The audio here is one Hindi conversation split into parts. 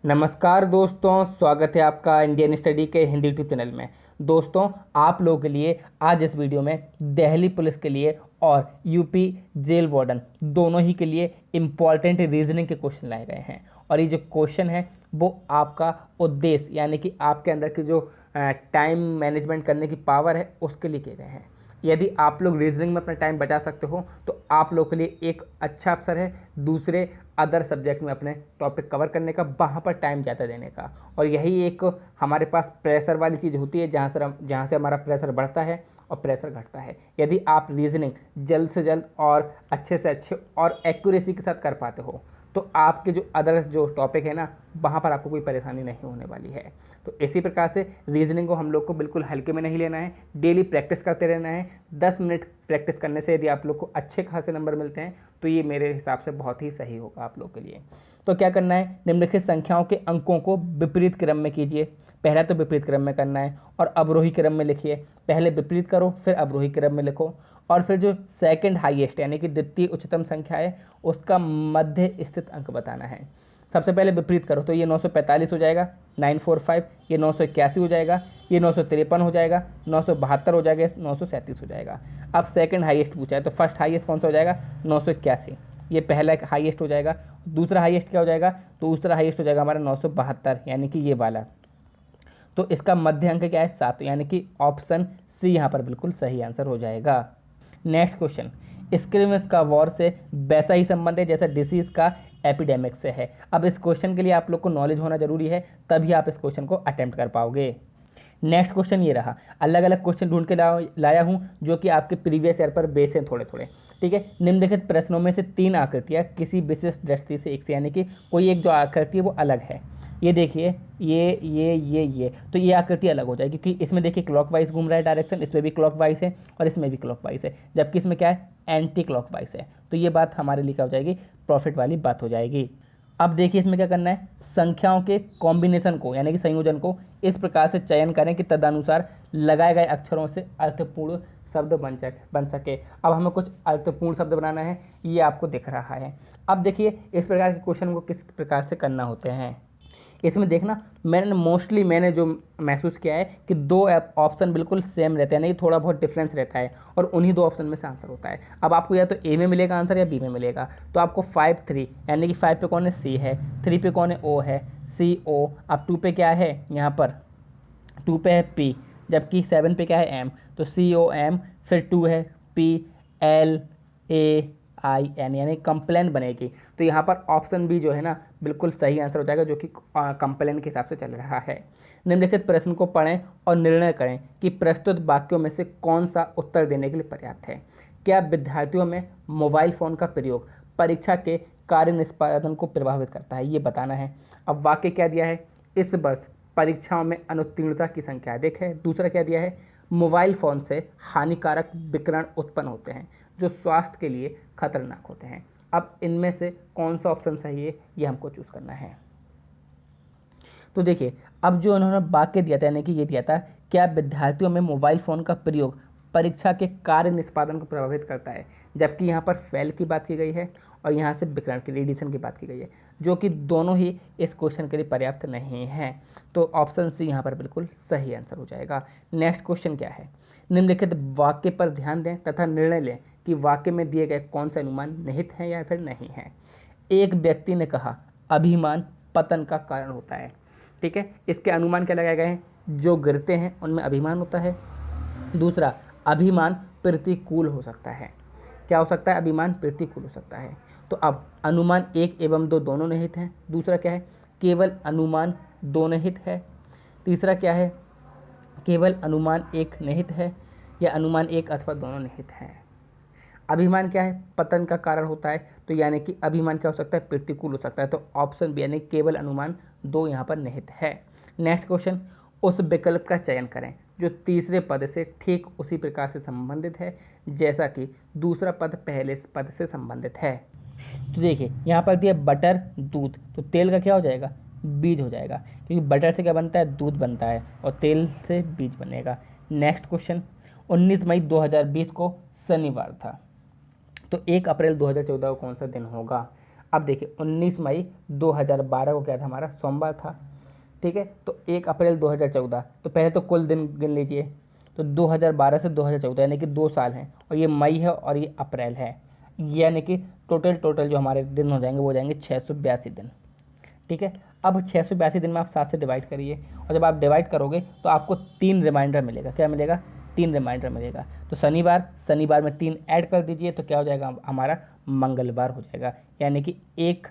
नमस्कार दोस्तों, स्वागत है आपका इंडियन स्टडी के हिंदी यूट्यूब चैनल में। दोस्तों, आप लोगों के लिए आज इस वीडियो में दिल्ली पुलिस के लिए और यूपी जेल वार्डन दोनों ही के लिए इम्पॉर्टेंट रीजनिंग के क्वेश्चन लाए गए हैं। और ये जो क्वेश्चन है वो आपका उद्देश्य यानी कि आपके अंदर की जो टाइम मैनेजमेंट करने की पावर है उसके लिए किए गए हैं। यदि आप लोग रीजनिंग में अपना टाइम बचा सकते हो तो आप लोग के लिए एक अच्छा अवसर है दूसरे अदर सब्जेक्ट में अपने टॉपिक कवर करने का, वहाँ पर टाइम ज़्यादा देने का। और यही एक हमारे पास प्रेशर वाली चीज़ होती है जहाँ से हमारा प्रेशर बढ़ता है और प्रेशर घटता है। यदि आप रीजनिंग जल्द से जल्द और अच्छे से अच्छे और एक्यूरेसी के साथ कर पाते हो तो आपके जो अदर जो टॉपिक है ना, वहाँ पर आपको कोई परेशानी नहीं होने वाली है। तो इसी प्रकार से रीजनिंग को हम लोग को बिल्कुल हल्के में नहीं लेना है, डेली प्रैक्टिस करते रहना है। 10 मिनट प्रैक्टिस करने से यदि आप लोग को अच्छे खासे नंबर मिलते हैं तो ये मेरे हिसाब से बहुत ही सही होगा आप लोग के लिए। तो क्या करना है, निम्नलिखित संख्याओं के अंकों को विपरीत क्रम में कीजिए। पहला तो विपरीत क्रम में करना है और अवरोही क्रम में लिखिए। पहले विपरीत करो फिर अवरोही क्रम में लिखो। और फिर जो सेकंड हाईएस्ट यानी कि द्वितीय उच्चतम संख्या है उसका मध्य स्थित अंक बताना है। सबसे पहले विपरीत करो तो ये 945 हो जाएगा, 945, ये 981 हो जाएगा, ये 953 हो जाएगा, 972 हो जाएगा, 937 हो जाएगा। अब सेकंड हाईएस्ट पूछा है तो फर्स्ट हाईएस्ट कौन सा हो जाएगा, 981, ये पहला हाईएस्ट हो जाएगा। दूसरा हाईएस्ट क्या हो जाएगा, तो दूसरा हाईएस्ट हो जाएगा हमारा 972 यानी कि ये वाला। तो इसका मध्य अंक क्या है, 7, यानी कि ऑप्शन सी यहाँ पर बिल्कुल सही आंसर हो जाएगा। नेक्स्ट क्वेश्चन, स्क्रीमिस का वॉर से वैसा ही संबंध है जैसा डिसीज का एपिडेमिक से है। अब इस क्वेश्चन के लिए आप लोग को नॉलेज होना जरूरी है, तभी आप इस क्वेश्चन को अटेम्प्ट कर पाओगे। नेक्स्ट क्वेश्चन ये रहा, अलग अलग क्वेश्चन ढूंढ के लाया हूँ जो कि आपके प्रीवियस ईयर पर बेस हैं थोड़े थोड़े। ठीक है, निम्नलिखित प्रश्नों में से 3 आकृतियाँ किसी विशिष्ट दृष्टि से एक से, यानी कि कोई एक जो आकृति है वो अलग है। ये देखिए, ये तो ये आकृति अलग हो जाएगी क्योंकि इसमें देखिए क्लॉकवाइज घूम रहा है डायरेक्शन, इसमें भी क्लॉकवाइज है और इसमें भी क्लॉकवाइज है, जबकि इसमें क्या है, एंटी क्लॉकवाइज है। तो ये बात हमारे लिए क्या हो जाएगी, प्रॉफिट वाली बात हो जाएगी। अब देखिए इसमें क्या करना है, संख्याओं के कॉम्बिनेशन को यानी कि संयोजन को इस प्रकार से चयन करें कि तदनुसार लगाए गए अक्षरों से अर्थपूर्ण शब्द बन सके। अब हमें कुछ अर्थपूर्ण शब्द बनाना है, ये आपको दिख रहा है। अब देखिए इस प्रकार के क्वेश्चन को किस प्रकार से करना होते हैं। इसमें देखना, मैंने जो महसूस किया है कि 2 ऑप्शन बिल्कुल सेम रहते हैं, नहीं थोड़ा बहुत डिफरेंस रहता है और उन्हीं 2 ऑप्शन में से आंसर होता है। अब आपको या तो ए में मिलेगा आंसर या बी में मिलेगा। तो आपको 5 3 यानी कि 5 पे कौन है, सी है, 3 पे कौन है, ओ है, सी ओ। अब 2 पे क्या है, यहाँ पर 2 पे है पी, जबकि 7 पे क्या है, एम। तो सी ओ एम, फिर 2 है P L A I N, यानी कंप्लेन बनेगी। तो यहाँ पर ऑप्शन बी जो है ना बिल्कुल सही आंसर हो जाएगा, जो कि कंप्लेन के हिसाब से चल रहा है। निम्नलिखित प्रश्न को पढ़ें और निर्णय करें कि प्रस्तुत वाक्यों में से कौन सा उत्तर देने के लिए पर्याप्त है। क्या विद्यार्थियों में मोबाइल फ़ोन का प्रयोग परीक्षा के कार्य निष्पादन को प्रभावित करता है, ये बताना है। अब वाक्य क्या दिया है, इस वर्ष परीक्षाओं में अनुत्तीर्णता की संख्या देखें। दूसरा क्या दिया है, मोबाइल फ़ोन से हानिकारक विकिरण उत्पन्न होते हैं जो स्वास्थ्य के लिए खतरनाक होते हैं। अब इनमें से कौन सा ऑप्शन सही है ये हमको चूज़ करना है। तो देखिए, अब जो उन्होंने वाक्य दिया था यानी कि ये दिया था, क्या विद्यार्थियों में मोबाइल फ़ोन का प्रयोग परीक्षा के कार्य निष्पादन को प्रभावित करता है, जबकि यहाँ पर फेल की बात की गई है और यहाँ से विकिरण की रेडिएशन की बात की गई है, जो कि दोनों ही इस क्वेश्चन के लिए पर्याप्त नहीं है। तो ऑप्शन सी यहाँ पर बिल्कुल सही आंसर हो जाएगा। नेक्स्ट क्वेश्चन क्या है, निम्नलिखित वाक्य पर ध्यान दें तथा निर्णय लें कि वाक्य में दिए गए कौन सा अनुमान निहित है या फिर नहीं है। एक व्यक्ति ने कहा, अभिमान पतन का कारण होता है। ठीक है, इसके अनुमान क्या लगाए गए हैं, जो गिरते हैं उनमें अभिमान होता है। दूसरा, अभिमान प्रतिकूल हो सकता है। क्या हो सकता है, अभिमान प्रतिकूल हो सकता है। तो अब अनुमान 1 एवं 2 दोनों निहित हैं। दूसरा क्या है, केवल अनुमान 2 निहित है। तीसरा क्या है, केवल अनुमान 1 निहित है या अनुमान 1 अथवा दोनों निहित हैं। अभिमान क्या है, पतन का कारण होता है, तो यानी कि अभिमान क्या हो सकता है, प्रतिकूल हो सकता है। तो ऑप्शन बी यानी केवल अनुमान 2 यहाँ पर निहित है। नेक्स्ट क्वेश्चन, उस विकल्प का चयन करें जो तीसरे पद से ठीक उसी प्रकार से संबंधित है जैसा कि दूसरा पद पहले पद से संबंधित है। तो देखिए यहाँ पर दिया बटर दूध, तो तेल का क्या हो जाएगा, बीज हो जाएगा, क्योंकि बटर से क्या बनता है, दूध बनता है और तेल से बीज बनेगा। नेक्स्ट क्वेश्चन, 19 मई 2020 को शनिवार था, तो 1 अप्रैल 2014 को कौन सा दिन होगा। अब देखिए 19 मई 2012 को क्या था, हमारा सोमवार था, ठीक है। तो 1 अप्रैल 2014, तो पहले तो कुल दिन गिन लीजिए, तो 2012 से 2014 यानी कि 2 साल हैं, और ये मई है और ये अप्रैल है, यानी कि टोटल जो हमारे दिन हो जाएंगे वो हो जाएंगे 682 दिन, ठीक है। अब 682 दिन में आप 7 से डिवाइड करिए, और जब आप डिवाइड करोगे तो आपको 3 रिमाइंडर मिलेगा। क्या मिलेगा? 3 रिमाइंडर मिलेगा। तो शनिवार में 3 ऐड कर दीजिए, तो क्या हो जाएगा हमारा? मंगलवार हो जाएगा, यानी कि 1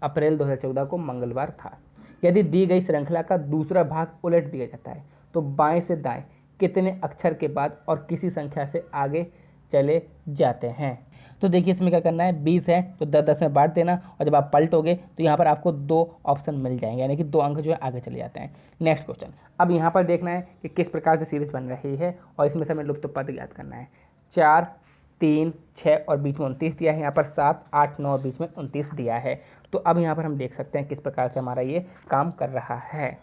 अप्रैल 2014 को मंगलवार था। यदि दी गई श्रृंखला का दूसरा भाग उलट दिया जाता है तो बाएं से दाएं कितने अक्षर के बाद और किसी संख्या से आगे चले जाते हैं? तो देखिए इसमें क्या करना है, 20 है तो 10 में बांट देना, और जब आप पलटोगे तो यहाँ पर आपको 2 ऑप्शन मिल जाएंगे, यानी कि 2 अंक जो है आगे चले जाते हैं। नेक्स्ट क्वेश्चन, अब यहाँ पर देखना है कि किस प्रकार से सीरीज बन रही है, और इसमें से हमें लुप्त पद ज्ञात करना है। 4, 3, 6 और बीच में 29 दिया है, यहाँ पर 7, 8, 9 और बीच में 29 दिया है। तो अब यहाँ पर हम देख सकते हैं किस प्रकार से हमारा ये काम कर रहा है।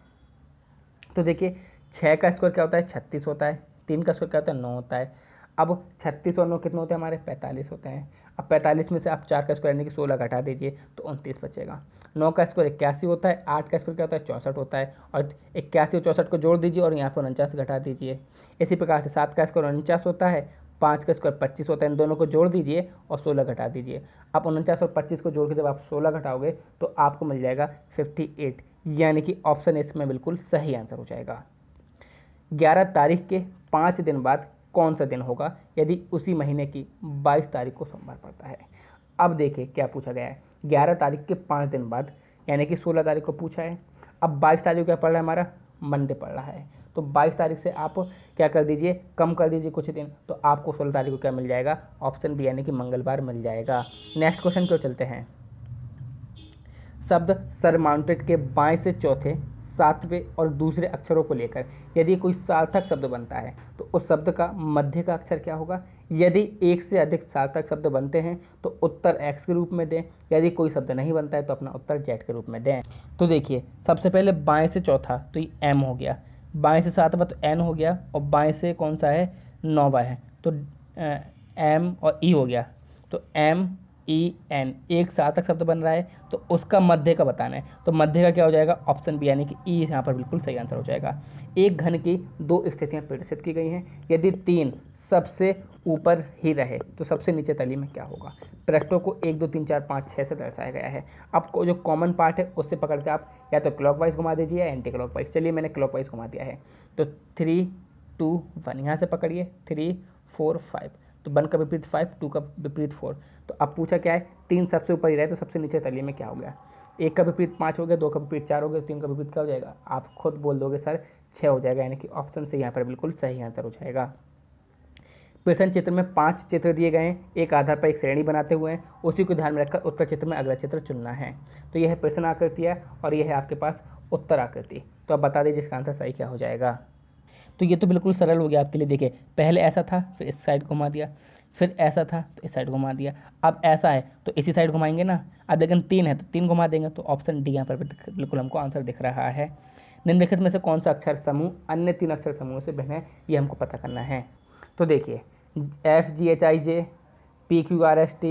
तो देखिए 6 का स्क्वायर क्या होता है? 36 होता है। 3 का स्क्वायर क्या होता है? 9 होता है। अब 36 और 9 कितने होते हैं हमारे? 45 होते हैं। अब 45 में से आप 4 का स्क्वायर यानी कि 16 घटा दीजिए तो 29 बचेगा। 9 का स्क्वायर 81 होता है। 8 का स्क्वायर क्या होता है? 64 होता है, और 81 और 64 को जोड़ दीजिए और यहाँ पर 49 घटा दीजिए। इसी प्रकार से 7 का स्क्वायर 49 होता है। 5 का स्क्वायर 25 होता है, इन दोनों को जोड़ दीजिए और 16 घटा दीजिए। अब 49 और 25 को जोड़ के जब आप 16 घटाओगे तो आपको मिल जाएगा 58, यानी कि ऑप्शन इसमें बिल्कुल सही आंसर हो जाएगा। 11 तारीख के 5 दिन बाद कौन सा दिन होगा यदि उसी महीने की 22 तारीख को सोमवार पड़ता है? अब देखिए क्या पूछा गया है, 11 तारीख के 5 दिन बाद यानी कि 16 तारीख को पूछा है। अब 22 तारीख को क्या पड़ रहा है हमारा? मंडे पड़ रहा है। तो 22 तारीख से आप क्या कर दीजिए, कम कर दीजिए कुछ दिन, तो आपको 16 तारीख को क्या मिल जाएगा? ऑप्शन बी यानी कि मंगलवार मिल जाएगा। नेक्स्ट क्वेश्चन क्यों चलते हैं। शब्द सरमाउंटेड के बाएं से चौथे, 7वें और दूसरे अक्षरों को लेकर यदि कोई सार्थक शब्द बनता है तो उस शब्द का मध्य का अक्षर क्या होगा? यदि एक से अधिक सार्थक शब्द बनते हैं तो उत्तर एक्स के रूप में दें, यदि कोई शब्द नहीं बनता है तो अपना उत्तर जेड के रूप में दें। तो देखिए सबसे पहले बाएं से चौथा तो ये एम हो गया, बाएं से 7वां तो एन हो गया, और बाएं से कौन सा है? 9वां है, तो एम और ई हो गया। तो एम ई एन एक सार्थक शब्द बन रहा है, तो उसका मध्य का बताना है। तो मध्य का क्या हो जाएगा? ऑप्शन बी यानी कि ई यहाँ पर बिल्कुल सही आंसर हो जाएगा। एक घन की 2 स्थितियाँ प्रदर्शित की गई हैं, यदि 3 सबसे ऊपर ही रहे तो सबसे नीचे तली में क्या होगा? पृष्ठों को 1, 2, 3, 4, 5, 6 से दर्शाया गया है। अब जो कॉमन पार्ट है उससे पकड़ के आप या तो क्लॉकवाइज घुमा दीजिए या एंटी क्लॉकवाइज। चलिए मैंने क्लॉकवाइज घुमा दिया है, तो 3, 2, 1 यहाँ से पकड़िए, 3, 4, 5, तो 1 का विपरीत 5, 2 का विपरीत 4। तो अब पूछा क्या है? 3 सबसे ऊपर ही रहे तो सबसे नीचे तली में क्या हो गया? 1 का विपरीत 5 हो गया, 2 का विपरीत 4 हो गया, 3 का विपरीत क्या हो जाएगा? आप खुद बोल दोगे सर 6 हो जाएगा, यानी कि ऑप्शन से यहाँ पर बिल्कुल सही आंसर हो जाएगा। प्रश्न चित्र में 5 चित्र दिए गए हैं, एक आधार पर एक श्रेणी बनाते हुए हैं, उसी को ध्यान में रखकर उत्तर चित्र में अगला चित्र चुनना है। तो यह प्रश्न आकृति है और यह है आपके पास उत्तर आकृति। तो अब बता दीजिए इसका आंसर सही क्या हो जाएगा। तो ये तो बिल्कुल सरल हो गया आपके लिए। देखिए पहले ऐसा था, फिर इस साइड घुमा दिया, फिर ऐसा था तो इस साइड घुमा दिया, अब ऐसा है तो इसी साइड घुमाएंगे ना। अब लेकिन 3 है तो 3 घुमा देंगे, तो ऑप्शन डी यहाँ पर बिल्कुल हमको आंसर दिख रहा है। निम्नलिखित में से कौन सा अक्षर समूह अन्य 3 अक्षर समूह से भिन्न है, ये हमको पता करना है। तो देखिए FGHIJ PQRST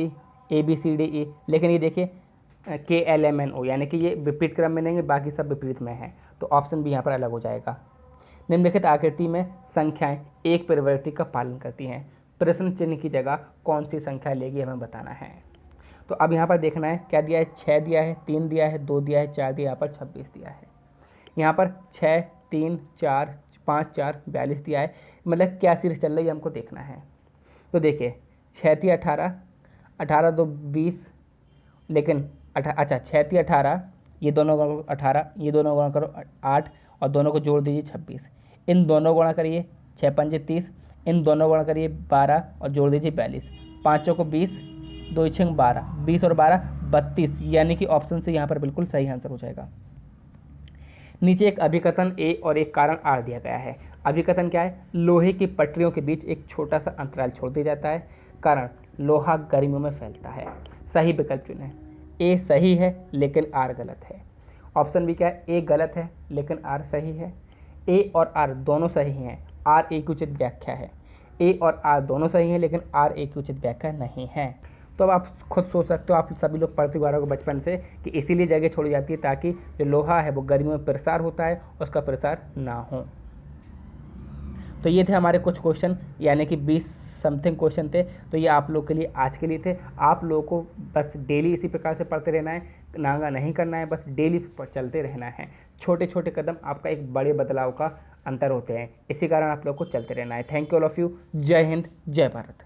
ABCDE, लेकिन ये देखिए KLMNO यानी कि ये विपरीत क्रम में नहीं है, बाकी सब विपरीत में है, तो ऑप्शन बी यहाँ पर अलग हो जाएगा। निम्नलिखित आकृति में संख्याएं एक प्रवृत्ति का पालन करती हैं, प्रश्न चिन्ह की जगह कौन सी संख्या लेगी हमें बताना है। तो अब यहाँ पर देखना है क्या दिया है, 6 दिया है, 3 दिया है, 2 दिया है, 4 दिया, यहाँ पर 26 दिया है। यहाँ पर 6, 3, 4, 5, 4, 42 दिया है, मतलब क्या सीरीज चल रही है हमको देखना है। तो देखिए 6 थी 18, 18 2 20, लेकिन अच्छा 6 थी 18, ये दोनों गुणा 18, ये दोनों गुणा करो 8 और दोनों को जोड़ दीजिए 26, इन दोनों गुणा करिए 6 पंजे 30, इन दोनों गुणा करिए 12 और जोड़ दीजिए 42, 5 को 20, 2 6 12, 20 और 12 32, यानी कि ऑप्शन से यहाँ पर बिल्कुल सही आंसर हो जाएगा। नीचे एक अभिकथन ए और एक कारण आर दिया गया है। अभिकथन क्या है? लोहे की पटरियों के बीच एक छोटा सा अंतराल छोड़ दिया जाता है, कारण लोहा गर्मियों में फैलता है। सही विकल्प चुनें। ए सही है लेकिन आर गलत है। ऑप्शन बी क्या है? ए गलत है लेकिन आर सही है। ए और आर दोनों सही हैं, आर एक उचित व्याख्या है। ए और आर दोनों सही हैं लेकिन आर एक उचित व्याख्या नहीं है। तो अब आप खुद सोच सकते हो, आप सभी लोग पढ़ते हुए आ रहे हो बचपन से कि इसीलिए जगह छोड़ी जाती है ताकि जो लोहा है वो गर्मियों में प्रसार होता है, उसका प्रसार ना हो। तो ये थे हमारे कुछ क्वेश्चन, यानी कि 20 समथिंग क्वेश्चन थे। तो ये आप लोग के लिए आज के लिए थे। आप लोगों को बस डेली इसी प्रकार से पढ़ते रहना है, नागा नहीं करना है, बस डेली चलते रहना है। छोटे छोटे कदम आपका एक बड़े बदलाव का अंतर होते हैं, इसी कारण आप लोग को चलते रहना है। Thank you all of you. जय हिंद, जय भारत।